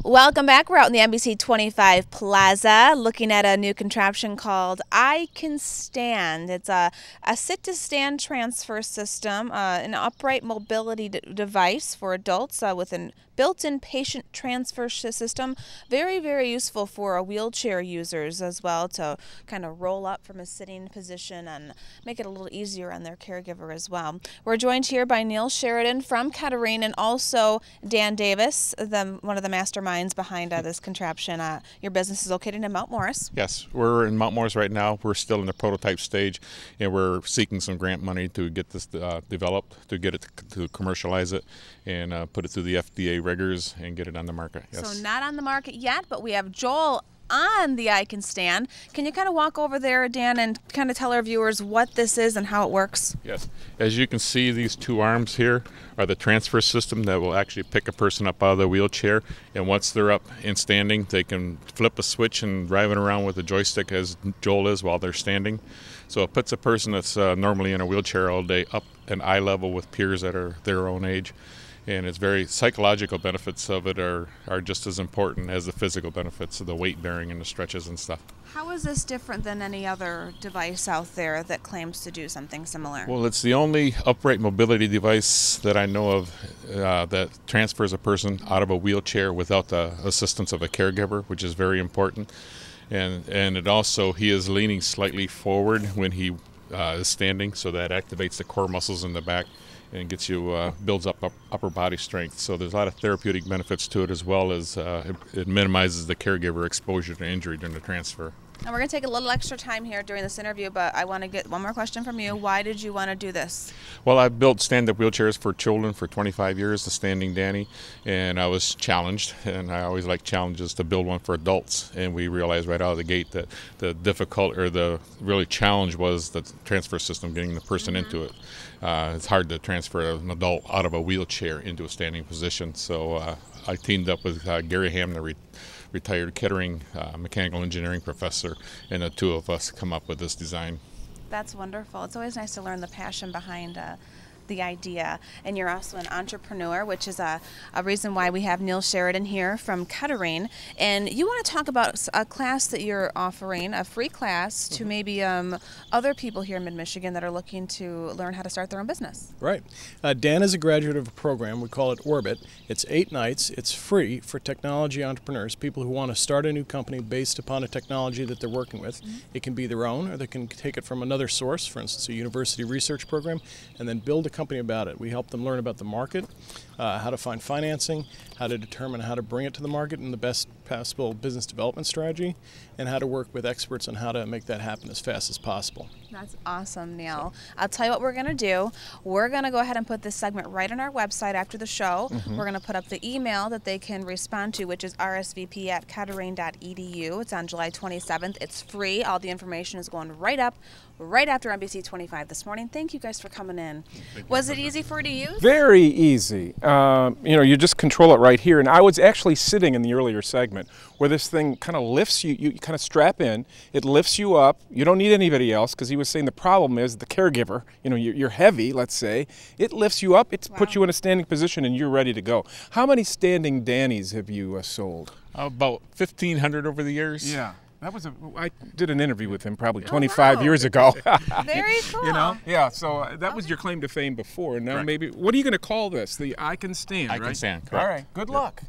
Welcome back. We're out in the NBC 25 Plaza looking at a new contraption called iCanStand. It's a sit-to-stand transfer system, an upright mobility device for adults with a built-in patient transfer system. Very, very useful for wheelchair users as well to kind of roll up from a sitting position and make it a little easier on their caregiver as well. We're joined here by Neil Sheridan from Kettering and also Dan Davis, one of the masterminds behind this contraption. Your business is located in Mount Morris. Yes, we're in Mount Morris right now. We're still in the prototype stage, and we're seeking some grant money to get this developed, to get it to commercialize it, and put it through the FDA rigors and get it on the market. Yes. So not on the market yet, but we have Joel on the iCanStand. Can you kind of walk over there, Dan, and kind of tell our viewers what this is and how it works? Yes. As you can see, these two arms here are the transfer system that will actually pick a person up out of the wheelchair, and once they're up and standing, they can flip a switch and drive it around with a joystick as Joel is while they're standing. So it puts a person that's normally in a wheelchair all day up at eye level with peers that are their own age. And it's very psychological benefits of it are just as important as the physical benefits of the weight bearing and the stretches and stuff. How is this different than any other device out there that claims to do something similar? Well, it's the only upright mobility device that I know of that transfers a person out of a wheelchair without the assistance of a caregiver, which is very important. And it also, he is leaning slightly forward when he is standing, so that activates the core muscles in the back and gets you, builds up upper body strength. So there's a lot of therapeutic benefits to it, as well as it minimizes the caregiver exposure to injury during the transfer. And we're going to take a little extra time here during this interview, but I want to get one more question from you. Why did you want to do this? Well, I've built stand-up wheelchairs for children for 25 years, the Standing Danny, and I was challenged, and I always like challenges, to build one for adults. And we realized right out of the gate that the really challenge was the transfer system, getting the person into it. It's hard to transfer an adult out of a wheelchair into a standing position. So I teamed up with Gary Ham, the retired Kettering mechanical engineering professor, and the two of us come up with this design. That's wonderful. It's always nice to learn the passion behind the idea. And you're also an entrepreneur, which is a reason why we have Neil Sheridan here from Kettering. And you want to talk about a class that you're offering, a free class to maybe other people here in Mid-Michigan that are looking to learn how to start their own business. Right. Dan is a graduate of a program. We call it Orbit. It's 8 nights. It's free for technology entrepreneurs, people who want to start a new company based upon a technology that they're working with. It can be their own, or they can take it from another source, for instance, a university research program, and then build a company about it. We help them learn about the market, how to find financing, how to determine how to bring it to the market in the best possible business development strategy, and how to work with experts on how to make that happen as fast as possible. That's awesome, Neil. I'll tell you what we're going to do. We're going to go ahead and put this segment right on our website after the show. We're going to put up the email that they can respond to, which is rsvp@kettering.edu. It's on July 27th. It's free. All the information is going right up right after NBC 25 this morning. Thank you guys for coming in. Was it easy for you to use? Very easy. You just control it right here. And I was actually sitting in the earlier segment where this thing kind of lifts you. You kind of strap in. It lifts you up. You don't need anybody else, because he was saying the problem is the caregiver. You're heavy, let's say. It lifts you up. It puts you in a standing position, and you're ready to go. How many Standing Dannies have you sold? About 1,500 over the years. Yeah. I did an interview with him probably 25 years ago. Very cool. Yeah, so that was your claim to fame before. And now maybe, what are you going to call this? The iCanStand, right? iCanStand, correct. All right, good luck.